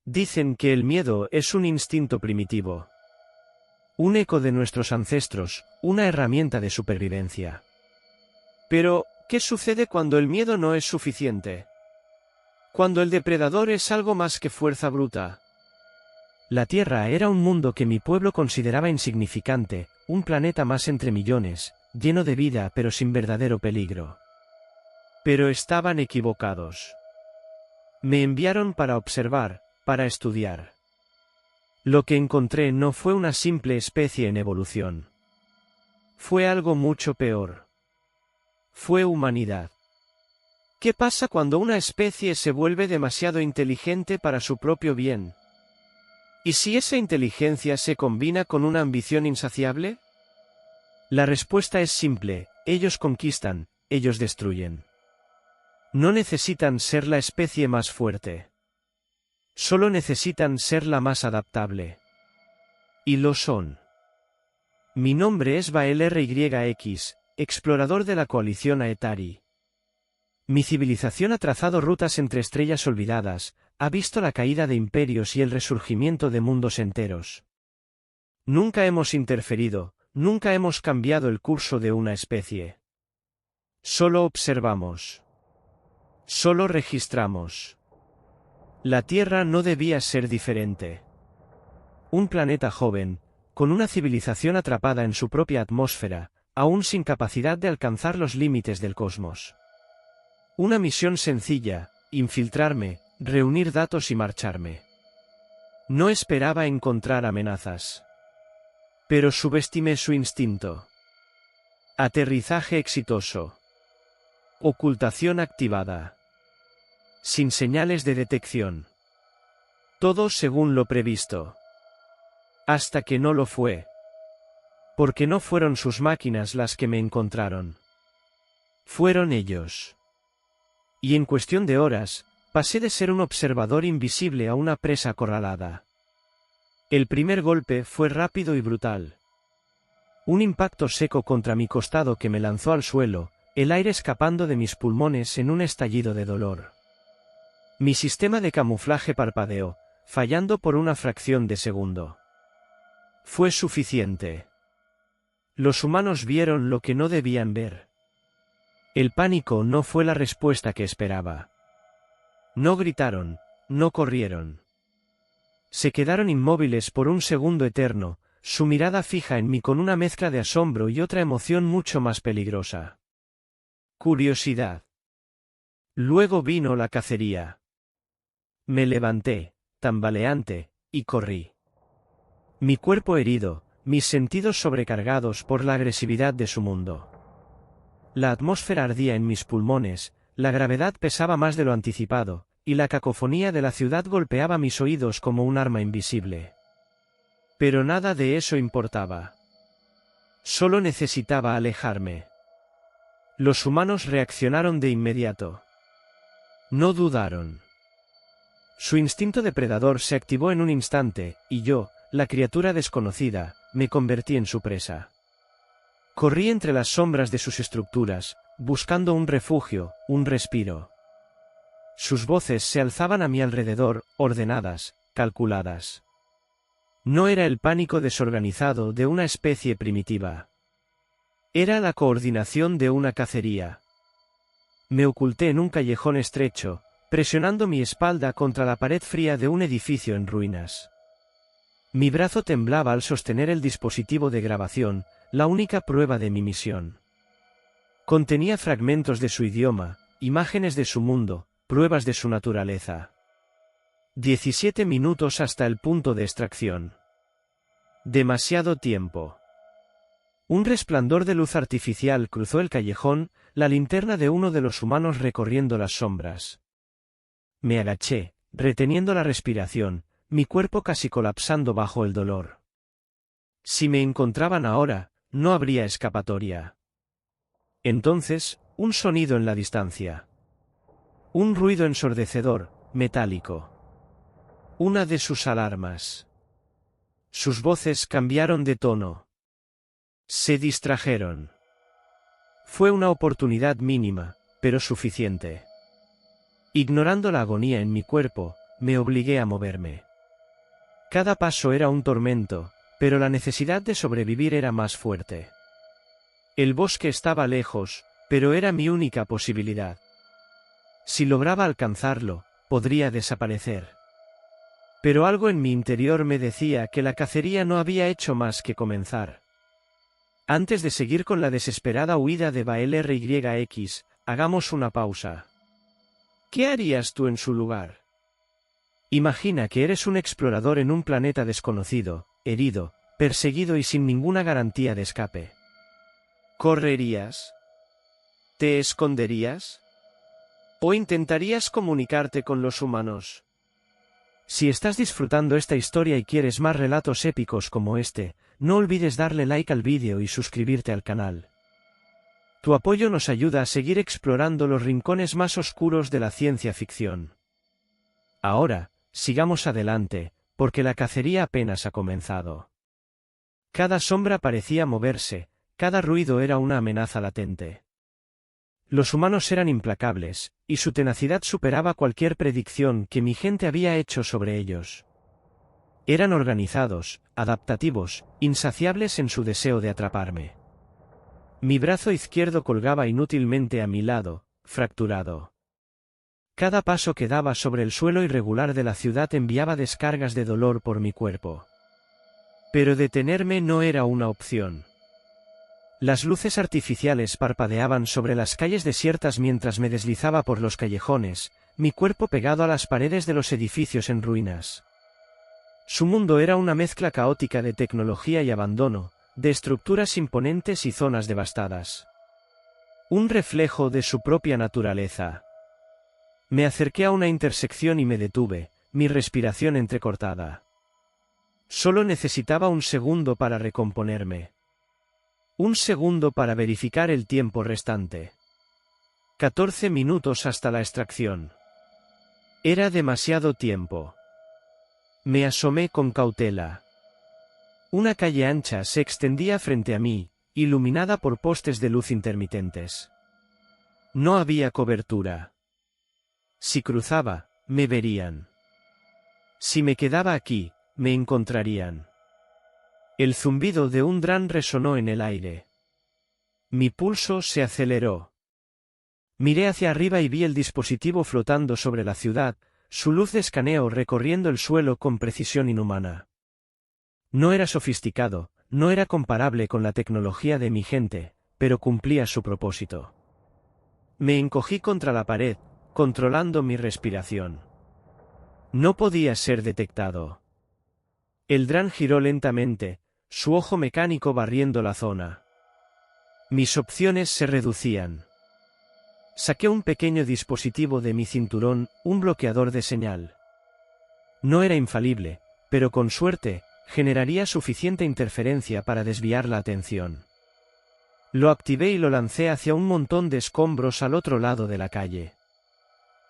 Dicen que el miedo es un instinto primitivo. Un eco de nuestros ancestros, una herramienta de supervivencia. Pero, ¿qué sucede cuando el miedo no es suficiente? Cuando el depredador es algo más que fuerza bruta. La Tierra era un mundo que mi pueblo consideraba insignificante, un planeta más entre millones, lleno de vida pero sin verdadero peligro. Pero estaban equivocados. Me enviaron para observar, para estudiar. Lo que encontré no fue una simple especie en evolución. Fue algo mucho peor. Fue humanidad. ¿Qué pasa cuando una especie se vuelve demasiado inteligente para su propio bien? ¿Y si esa inteligencia se combina con una ambición insaciable? La respuesta es simple: ellos conquistan, ellos destruyen. No necesitan ser la especie más fuerte. Solo necesitan ser la más adaptable. Y lo son. Mi nombre es Bael RYX, explorador de la coalición Aetari. Mi civilización ha trazado rutas entre estrellas olvidadas, ha visto la caída de imperios y el resurgimiento de mundos enteros. Nunca hemos interferido, nunca hemos cambiado el curso de una especie. Solo observamos. Solo registramos. La Tierra no debía ser diferente. Un planeta joven, con una civilización atrapada en su propia atmósfera, aún sin capacidad de alcanzar los límites del cosmos. Una misión sencilla: infiltrarme, reunir datos y marcharme. No esperaba encontrar amenazas. Pero subestimé su instinto. Aterrizaje exitoso. Ocultación activada. Sin señales de detección. Todo según lo previsto. Hasta que no lo fue. Porque no fueron sus máquinas las que me encontraron. Fueron ellos. Y en cuestión de horas, pasé de ser un observador invisible a una presa acorralada. El primer golpe fue rápido y brutal. Un impacto seco contra mi costado que me lanzó al suelo, el aire escapando de mis pulmones en un estallido de dolor. Mi sistema de camuflaje parpadeó, fallando por una fracción de segundo. Fue suficiente. Los humanos vieron lo que no debían ver. El pánico no fue la respuesta que esperaba. No gritaron, no corrieron. Se quedaron inmóviles por un segundo eterno, su mirada fija en mí con una mezcla de asombro y otra emoción mucho más peligrosa. Curiosidad. Luego vino la cacería. Me levanté, tambaleante, y corrí. Mi cuerpo herido, mis sentidos sobrecargados por la agresividad de su mundo. La atmósfera ardía en mis pulmones, la gravedad pesaba más de lo anticipado, y la cacofonía de la ciudad golpeaba mis oídos como un arma invisible. Pero nada de eso importaba. Solo necesitaba alejarme. Los humanos reaccionaron de inmediato. No dudaron. Su instinto depredador se activó en un instante, y yo, la criatura desconocida, me convertí en su presa. Corrí entre las sombras de sus estructuras, buscando un refugio, un respiro. Sus voces se alzaban a mi alrededor, ordenadas, calculadas. No era el pánico desorganizado de una especie primitiva. Era la coordinación de una cacería. Me oculté en un callejón estrecho, presionando mi espalda contra la pared fría de un edificio en ruinas. Mi brazo temblaba al sostener el dispositivo de grabación, la única prueba de mi misión. Contenía fragmentos de su idioma, imágenes de su mundo, pruebas de su naturaleza. 17 minutos hasta el punto de extracción. Demasiado tiempo. Un resplandor de luz artificial cruzó el callejón, la linterna de uno de los humanos recorriendo las sombras. Me agaché, reteniendo la respiración, mi cuerpo casi colapsando bajo el dolor. Si me encontraban ahora, no habría escapatoria. Entonces, un sonido en la distancia. Un ruido ensordecedor, metálico. Una de sus alarmas. Sus voces cambiaron de tono. Se distrajeron. Fue una oportunidad mínima, pero suficiente. Ignorando la agonía en mi cuerpo, me obligué a moverme. Cada paso era un tormento, pero la necesidad de sobrevivir era más fuerte. El bosque estaba lejos, pero era mi única posibilidad. Si lograba alcanzarlo, podría desaparecer. Pero algo en mi interior me decía que la cacería no había hecho más que comenzar. Antes de seguir con la desesperada huida de BaelRYX, hagamos una pausa. ¿Qué harías tú en su lugar? Imagina que eres un explorador en un planeta desconocido, herido, perseguido y sin ninguna garantía de escape. ¿Correrías? ¿Te esconderías? ¿O intentarías comunicarte con los humanos? Si estás disfrutando esta historia y quieres más relatos épicos como este, no olvides darle like al vídeo y suscribirte al canal. Tu apoyo nos ayuda a seguir explorando los rincones más oscuros de la ciencia ficción. Ahora, sigamos adelante, porque la cacería apenas ha comenzado. Cada sombra parecía moverse, cada ruido era una amenaza latente. Los humanos eran implacables, y su tenacidad superaba cualquier predicción que mi gente había hecho sobre ellos. Eran organizados, adaptativos, insaciables en su deseo de atraparme. Mi brazo izquierdo colgaba inútilmente a mi lado, fracturado. Cada paso que daba sobre el suelo irregular de la ciudad enviaba descargas de dolor por mi cuerpo. Pero detenerme no era una opción. Las luces artificiales parpadeaban sobre las calles desiertas mientras me deslizaba por los callejones, mi cuerpo pegado a las paredes de los edificios en ruinas. Su mundo era una mezcla caótica de tecnología y abandono, de estructuras imponentes y zonas devastadas. Un reflejo de su propia naturaleza. Me acerqué a una intersección y me detuve, mi respiración entrecortada. Solo necesitaba un segundo para recomponerme. Un segundo para verificar el tiempo restante. 14 minutos hasta la extracción. Era demasiado tiempo. Me asomé con cautela. Una calle ancha se extendía frente a mí, iluminada por postes de luz intermitentes. No había cobertura. Si cruzaba, me verían. Si me quedaba aquí, me encontrarían. El zumbido de un dron resonó en el aire. Mi pulso se aceleró. Miré hacia arriba y vi el dispositivo flotando sobre la ciudad, su luz de escaneo recorriendo el suelo con precisión inhumana. No era sofisticado, no era comparable con la tecnología de mi gente, pero cumplía su propósito. Me encogí contra la pared, controlando mi respiración. No podía ser detectado. El dron giró lentamente, su ojo mecánico barriendo la zona. Mis opciones se reducían. Saqué un pequeño dispositivo de mi cinturón, un bloqueador de señal. No era infalible, pero con suerte, generaría suficiente interferencia para desviar la atención. Lo activé y lo lancé hacia un montón de escombros al otro lado de la calle.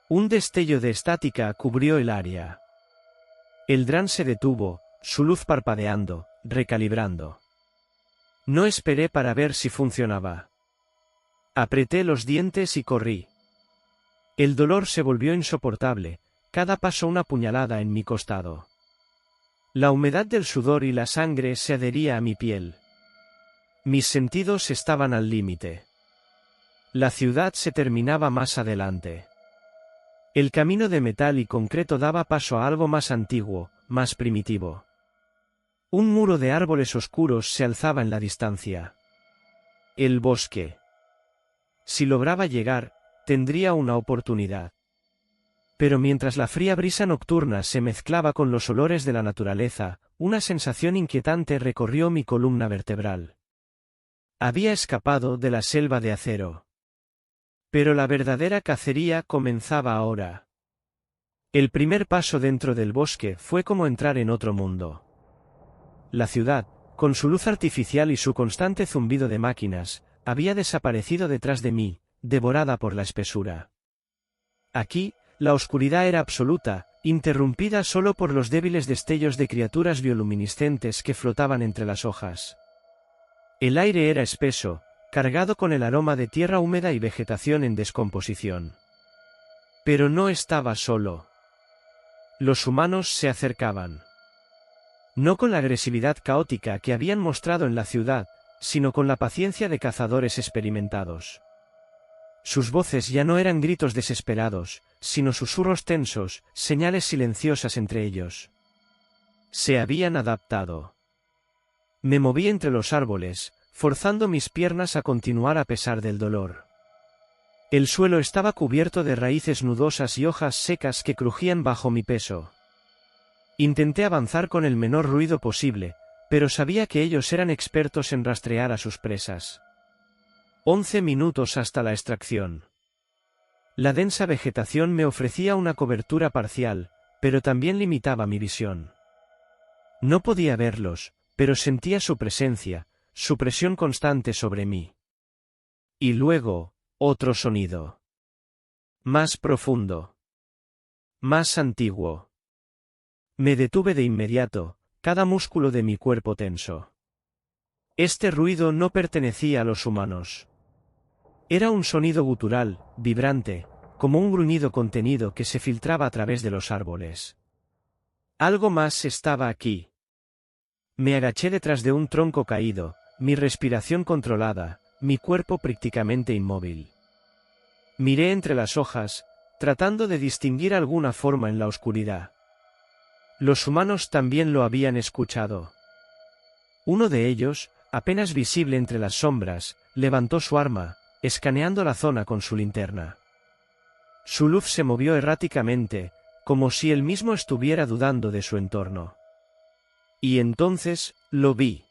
Un destello de estática cubrió el área. El dron se detuvo, su luz parpadeando, recalibrando. No esperé para ver si funcionaba. Apreté los dientes y corrí. El dolor se volvió insoportable, cada paso una puñalada en mi costado. La humedad del sudor y la sangre se adhería a mi piel. Mis sentidos estaban al límite. La ciudad se terminaba más adelante. El camino de metal y concreto daba paso a algo más antiguo, más primitivo. Un muro de árboles oscuros se alzaba en la distancia. El bosque. Si lograba llegar, tendría una oportunidad. Pero mientras la fría brisa nocturna se mezclaba con los olores de la naturaleza, una sensación inquietante recorrió mi columna vertebral. Había escapado de la selva de acero. Pero la verdadera cacería comenzaba ahora. El primer paso dentro del bosque fue como entrar en otro mundo. La ciudad, con su luz artificial y su constante zumbido de máquinas, había desaparecido detrás de mí, devorada por la espesura. Aquí, la oscuridad era absoluta, interrumpida solo por los débiles destellos de criaturas bioluminiscentes que flotaban entre las hojas. El aire era espeso, cargado con el aroma de tierra húmeda y vegetación en descomposición. Pero no estaba solo. Los humanos se acercaban. No con la agresividad caótica que habían mostrado en la ciudad, sino con la paciencia de cazadores experimentados. Sus voces ya no eran gritos desesperados, sino susurros tensos, señales silenciosas entre ellos. Se habían adaptado. Me moví entre los árboles, forzando mis piernas a continuar a pesar del dolor. El suelo estaba cubierto de raíces nudosas y hojas secas que crujían bajo mi peso. Intenté avanzar con el menor ruido posible, pero sabía que ellos eran expertos en rastrear a sus presas. 11 minutos hasta la extracción. La densa vegetación me ofrecía una cobertura parcial, pero también limitaba mi visión. No podía verlos, pero sentía su presencia, su presión constante sobre mí. Y luego, otro sonido. Más profundo. Más antiguo. Me detuve de inmediato, cada músculo de mi cuerpo tenso. Este ruido no pertenecía a los humanos. Era un sonido gutural, vibrante, como un gruñido contenido que se filtraba a través de los árboles. Algo más estaba aquí. Me agaché detrás de un tronco caído, mi respiración controlada, mi cuerpo prácticamente inmóvil. Miré entre las hojas, tratando de distinguir alguna forma en la oscuridad. Los humanos también lo habían escuchado. Uno de ellos, apenas visible entre las sombras, levantó su arma, escaneando la zona con su linterna. Su luz se movió erráticamente, como si él mismo estuviera dudando de su entorno. Y entonces, lo vi.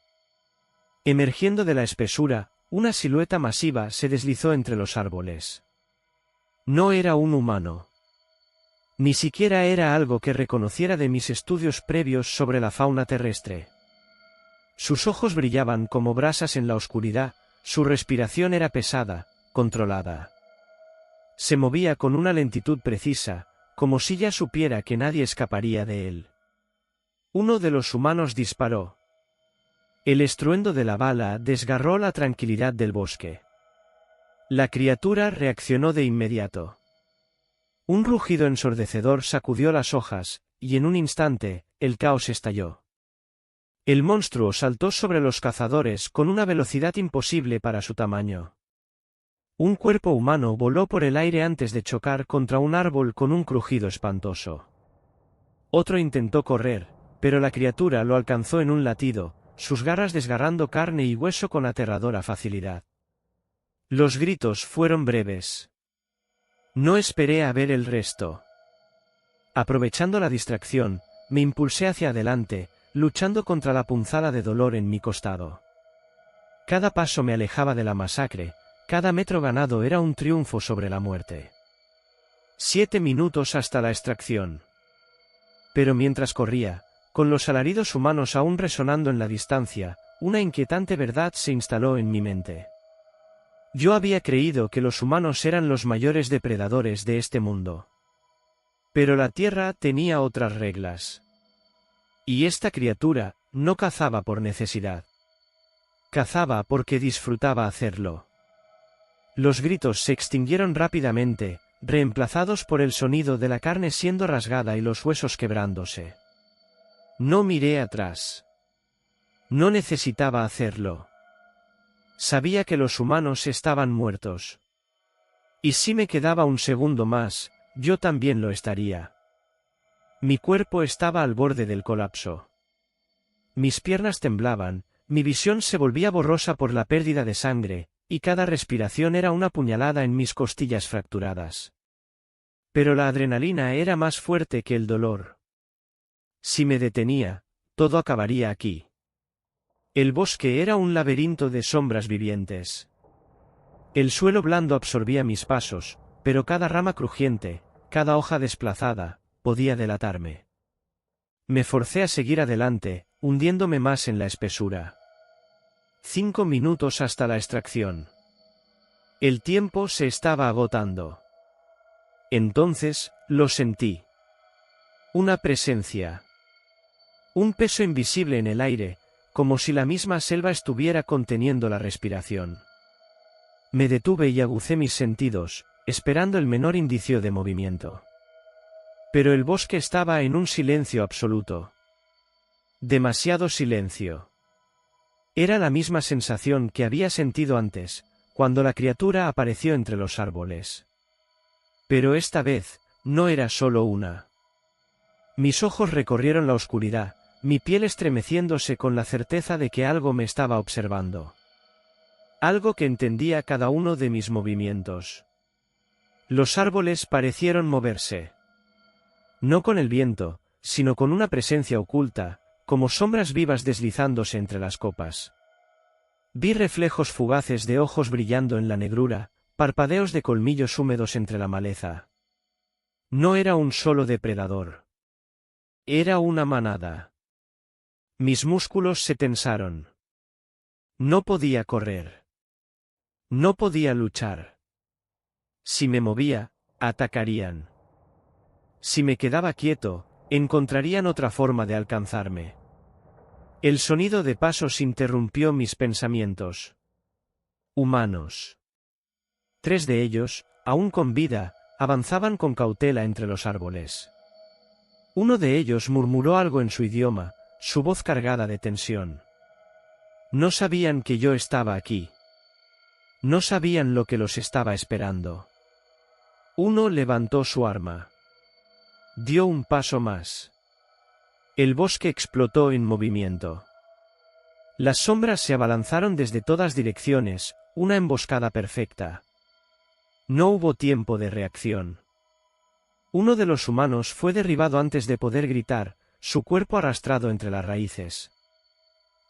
Emergiendo de la espesura, una silueta masiva se deslizó entre los árboles. No era un humano. Ni siquiera era algo que reconociera de mis estudios previos sobre la fauna terrestre. Sus ojos brillaban como brasas en la oscuridad, su respiración era pesada, controlada. Se movía con una lentitud precisa, como si ya supiera que nadie escaparía de él. Uno de los humanos disparó. El estruendo de la bala desgarró la tranquilidad del bosque. La criatura reaccionó de inmediato. Un rugido ensordecedor sacudió las hojas, y en un instante, el caos estalló. El monstruo saltó sobre los cazadores con una velocidad imposible para su tamaño. Un cuerpo humano voló por el aire antes de chocar contra un árbol con un crujido espantoso. Otro intentó correr, pero la criatura lo alcanzó en un latido, sus garras desgarrando carne y hueso con aterradora facilidad. Los gritos fueron breves. No esperé a ver el resto. Aprovechando la distracción, me impulsé hacia adelante, luchando contra la punzada de dolor en mi costado. Cada paso me alejaba de la masacre, cada metro ganado era un triunfo sobre la muerte. 7 minutos hasta la extracción. Pero mientras corría, con los alaridos humanos aún resonando en la distancia, una inquietante verdad se instaló en mi mente. Yo había creído que los humanos eran los mayores depredadores de este mundo. Pero la Tierra tenía otras reglas. Y esta criatura no cazaba por necesidad. Cazaba porque disfrutaba hacerlo. Los gritos se extinguieron rápidamente, reemplazados por el sonido de la carne siendo rasgada y los huesos quebrándose. No miré atrás. No necesitaba hacerlo. Sabía que los humanos estaban muertos. Y si me quedaba un segundo más, yo también lo estaría. Mi cuerpo estaba al borde del colapso. Mis piernas temblaban, mi visión se volvía borrosa por la pérdida de sangre, y cada respiración era una puñalada en mis costillas fracturadas. Pero la adrenalina era más fuerte que el dolor. Si me detenía, todo acabaría aquí. El bosque era un laberinto de sombras vivientes. El suelo blando absorbía mis pasos, pero cada rama crujiente, cada hoja desplazada, podía delatarme. Me forcé a seguir adelante, hundiéndome más en la espesura. 5 minutos hasta la extracción. El tiempo se estaba agotando. Entonces, lo sentí. Una presencia. Un peso invisible en el aire, como si la misma selva estuviera conteniendo la respiración. Me detuve y agucé mis sentidos, esperando el menor indicio de movimiento. Pero el bosque estaba en un silencio absoluto. Demasiado silencio. Era la misma sensación que había sentido antes, cuando la criatura apareció entre los árboles. Pero esta vez, no era solo una. Mis ojos recorrieron la oscuridad, mi piel estremeciéndose con la certeza de que algo me estaba observando. Algo que entendía cada uno de mis movimientos. Los árboles parecieron moverse. No con el viento, sino con una presencia oculta, como sombras vivas deslizándose entre las copas. Vi reflejos fugaces de ojos brillando en la negrura, parpadeos de colmillos húmedos entre la maleza. No era un solo depredador. Era una manada. Mis músculos se tensaron. No podía correr. No podía luchar. Si me movía, atacarían. Si me quedaba quieto, encontrarían otra forma de alcanzarme. El sonido de pasos interrumpió mis pensamientos. Humanos. 3 de ellos, aún con vida, avanzaban con cautela entre los árboles. Uno de ellos murmuró algo en su idioma, su voz cargada de tensión. No sabían que yo estaba aquí. No sabían lo que los estaba esperando. Uno levantó su arma. Dio un paso más. El bosque explotó en movimiento. Las sombras se abalanzaron desde todas direcciones, una emboscada perfecta. No hubo tiempo de reacción. Uno de los humanos fue derribado antes de poder gritar, su cuerpo arrastrado entre las raíces.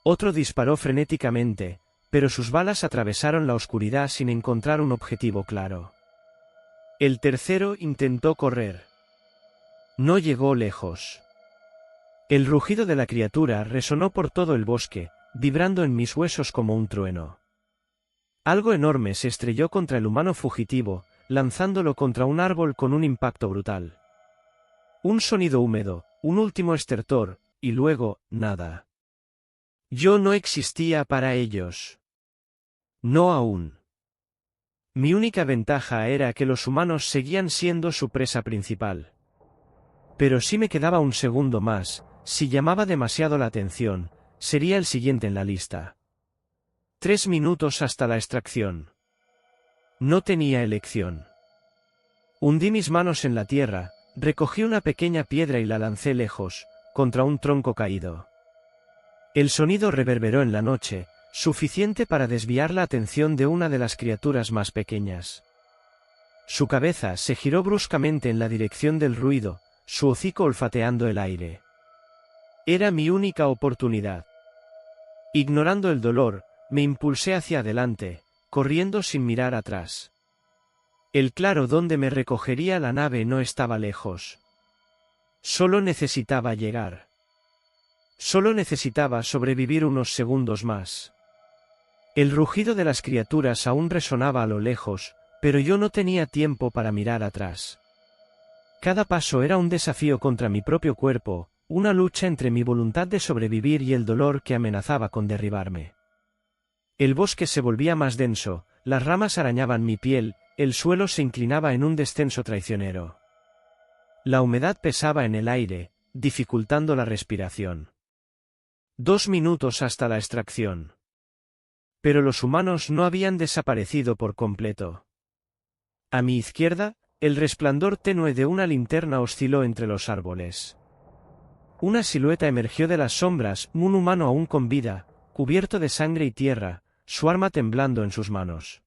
Otro disparó frenéticamente, pero sus balas atravesaron la oscuridad sin encontrar un objetivo claro. El tercero intentó correr. No llegó lejos. El rugido de la criatura resonó por todo el bosque, vibrando en mis huesos como un trueno. Algo enorme se estrelló contra el humano fugitivo, lanzándolo contra un árbol con un impacto brutal. Un sonido húmedo, un último estertor, y luego, nada. Yo no existía para ellos. No aún. Mi única ventaja era que los humanos seguían siendo su presa principal. Pero si me quedaba un segundo más, si llamaba demasiado la atención, sería el siguiente en la lista. 3 minutos hasta la extracción. No tenía elección. Hundí mis manos en la tierra, recogí una pequeña piedra y la lancé lejos, contra un tronco caído. El sonido reverberó en la noche, suficiente para desviar la atención de una de las criaturas más pequeñas. Su cabeza se giró bruscamente en la dirección del ruido, su hocico olfateando el aire. Era mi única oportunidad. Ignorando el dolor, me impulsé hacia adelante, corriendo sin mirar atrás. El claro donde me recogería la nave no estaba lejos. Solo necesitaba llegar. Solo necesitaba sobrevivir unos segundos más. El rugido de las criaturas aún resonaba a lo lejos, pero yo no tenía tiempo para mirar atrás. Cada paso era un desafío contra mi propio cuerpo, una lucha entre mi voluntad de sobrevivir y el dolor que amenazaba con derribarme. El bosque se volvía más denso, las ramas arañaban mi piel, el suelo se inclinaba en un descenso traicionero. La humedad pesaba en el aire, dificultando la respiración. 2 minutos hasta la extracción. Pero los humanos no habían desaparecido por completo. A mi izquierda, el resplandor tenue de una linterna osciló entre los árboles. Una silueta emergió de las sombras, un humano aún con vida, cubierto de sangre y tierra, su arma temblando en sus manos.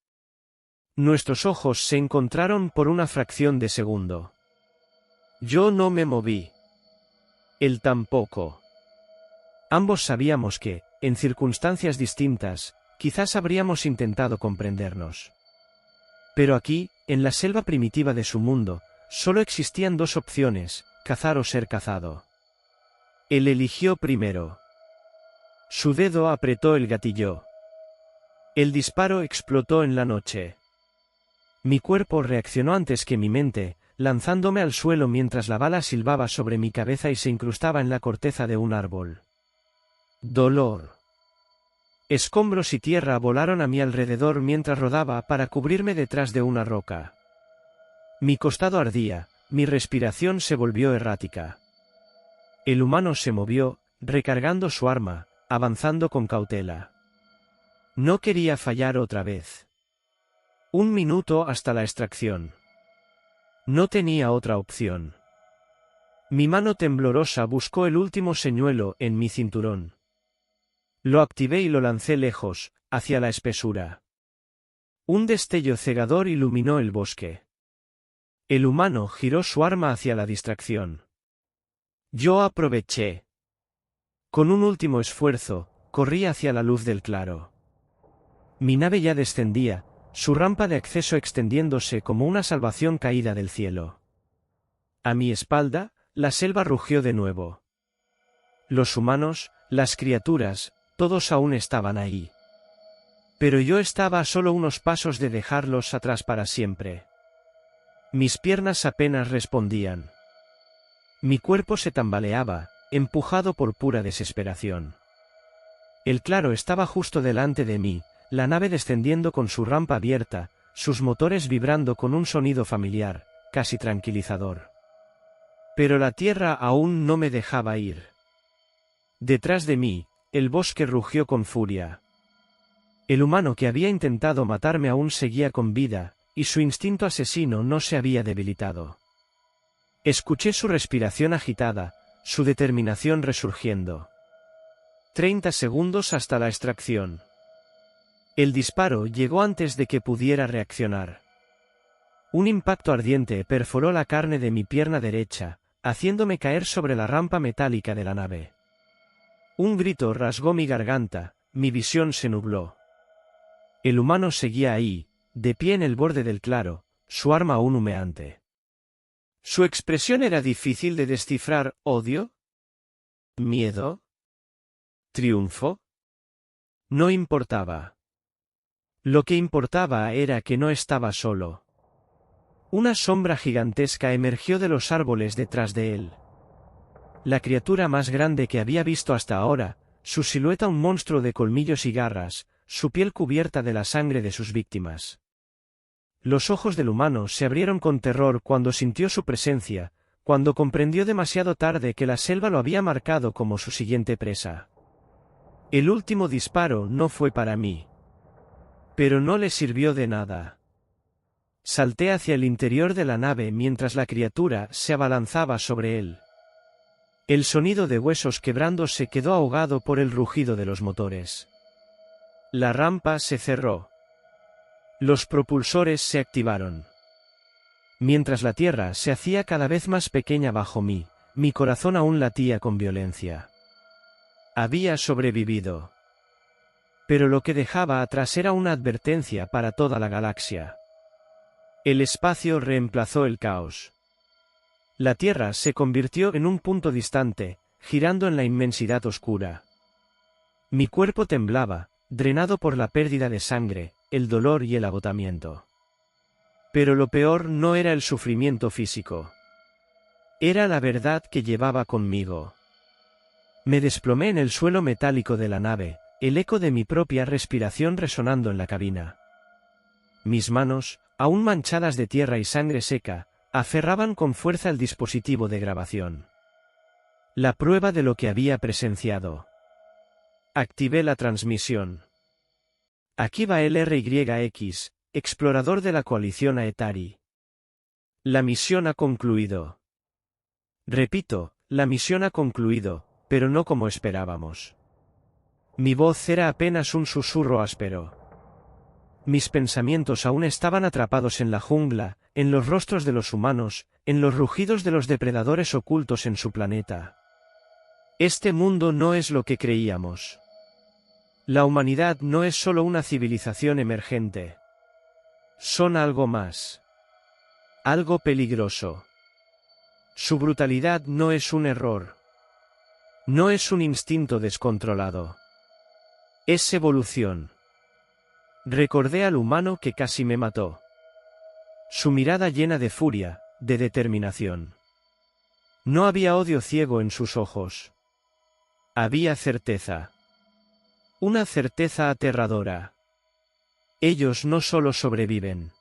Nuestros ojos se encontraron por una fracción de segundo. Yo no me moví. Él tampoco. Ambos sabíamos que, en circunstancias distintas, quizás habríamos intentado comprendernos. Pero aquí, en la selva primitiva de su mundo, solo existían 2 opciones, cazar o ser cazado. Él eligió primero. Su dedo apretó el gatillo. El disparo explotó en la noche. Mi cuerpo reaccionó antes que mi mente, lanzándome al suelo mientras la bala silbaba sobre mi cabeza y se incrustaba en la corteza de un árbol. Dolor. Escombros y tierra volaron a mi alrededor mientras rodaba para cubrirme detrás de una roca. Mi costado ardía, mi respiración se volvió errática. El humano se movió, recargando su arma, avanzando con cautela. No quería fallar otra vez. 1 minuto hasta la extracción. No tenía otra opción. Mi mano temblorosa buscó el último señuelo en mi cinturón. Lo activé y lo lancé lejos, hacia la espesura. Un destello cegador iluminó el bosque. El humano giró su arma hacia la distracción. Yo aproveché. Con un último esfuerzo, corrí hacia la luz del claro. Mi nave ya descendía, su rampa de acceso extendiéndose como una salvación caída del cielo. A mi espalda, la selva rugió de nuevo. Los humanos, las criaturas, todos aún estaban ahí. Pero yo estaba a solo unos pasos de dejarlos atrás para siempre. Mis piernas apenas respondían. Mi cuerpo se tambaleaba, empujado por pura desesperación. El claro estaba justo delante de mí, la nave descendiendo con su rampa abierta, sus motores vibrando con un sonido familiar, casi tranquilizador. Pero la tierra aún no me dejaba ir. Detrás de mí, el bosque rugió con furia. El humano que había intentado matarme aún seguía con vida, y su instinto asesino no se había debilitado. Escuché su respiración agitada, su determinación resurgiendo. 30 segundos hasta la extracción. El disparo llegó antes de que pudiera reaccionar. Un impacto ardiente perforó la carne de mi pierna derecha, haciéndome caer sobre la rampa metálica de la nave. Un grito rasgó mi garganta, mi visión se nubló. El humano seguía ahí, de pie en el borde del claro, su arma aún humeante. Su expresión era difícil de descifrar. ¿Odio? ¿Miedo? ¿Triunfo? No importaba. Lo que importaba era que no estaba solo. Una sombra gigantesca emergió de los árboles detrás de él. La criatura más grande que había visto hasta ahora, su silueta un monstruo de colmillos y garras, su piel cubierta de la sangre de sus víctimas. Los ojos del humano se abrieron con terror cuando sintió su presencia, cuando comprendió demasiado tarde que la selva lo había marcado como su siguiente presa. El último disparo no fue para mí. Pero no le sirvió de nada. Salté hacia el interior de la nave mientras la criatura se abalanzaba sobre él. El sonido de huesos quebrándose quedó ahogado por el rugido de los motores. La rampa se cerró. Los propulsores se activaron. Mientras la tierra se hacía cada vez más pequeña bajo mí, mi corazón aún latía con violencia. Había sobrevivido. Pero lo que dejaba atrás era una advertencia para toda la galaxia. El espacio reemplazó el caos. La Tierra se convirtió en un punto distante, girando en la inmensidad oscura. Mi cuerpo temblaba, drenado por la pérdida de sangre, el dolor y el agotamiento. Pero lo peor no era el sufrimiento físico. Era la verdad que llevaba conmigo. Me desplomé en el suelo metálico de la nave, el eco de mi propia respiración resonando en la cabina. Mis manos, aún manchadas de tierra y sangre seca, aferraban con fuerza el dispositivo de grabación. La prueba de lo que había presenciado. Activé la transmisión. Aquí va el RYX, explorador de la coalición Aetari. La misión ha concluido. Repito, la misión ha concluido, pero no como esperábamos. Mi voz era apenas un susurro áspero. Mis pensamientos aún estaban atrapados en la jungla, en los rostros de los humanos, en los rugidos de los depredadores ocultos en su planeta. Este mundo no es lo que creíamos. La humanidad no es solo una civilización emergente. Son algo más. Algo peligroso. Su brutalidad no es un error. No es un instinto descontrolado. Es evolución. Recordé al humano que casi me mató. Su mirada llena de furia, de determinación. No había odio ciego en sus ojos. Había certeza. Una certeza aterradora. Ellos no solo sobreviven.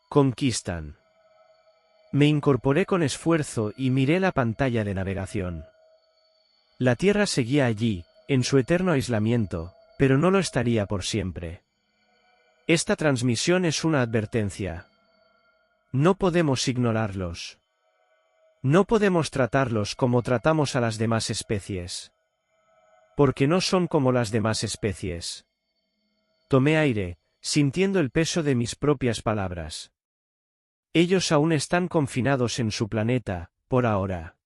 Conquistan. Me incorporé con esfuerzo y miré la pantalla de navegación. La Tierra seguía allí, en su eterno aislamiento, pero no lo estaría por siempre. Esta transmisión es una advertencia. No podemos ignorarlos. No podemos tratarlos como tratamos a las demás especies. Porque no son como las demás especies. Tomé aire, sintiendo el peso de mis propias palabras. Ellos aún están confinados en su planeta, por ahora.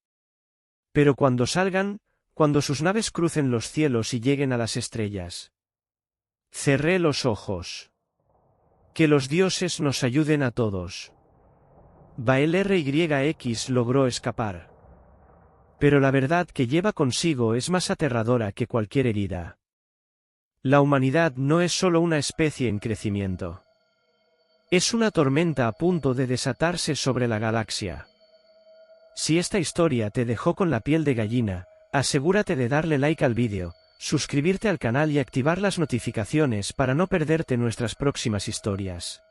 Pero cuando salgan, cuando sus naves crucen los cielos y lleguen a las estrellas. Cerré los ojos. Que los dioses nos ayuden a todos. Bael RYX logró escapar. Pero la verdad que lleva consigo es más aterradora que cualquier herida. La humanidad no es solo una especie en crecimiento. Es una tormenta a punto de desatarse sobre la galaxia. Si esta historia te dejó con la piel de gallina, asegúrate de darle like al vídeo, suscribirte al canal y activar las notificaciones para no perderte nuestras próximas historias.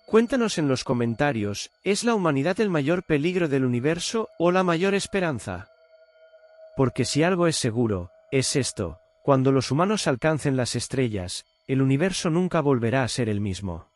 Cuéntanos en los comentarios, ¿es la humanidad el mayor peligro del universo o la mayor esperanza? Porque si algo es seguro, es esto: cuando los humanos alcancen las estrellas, el universo nunca volverá a ser el mismo.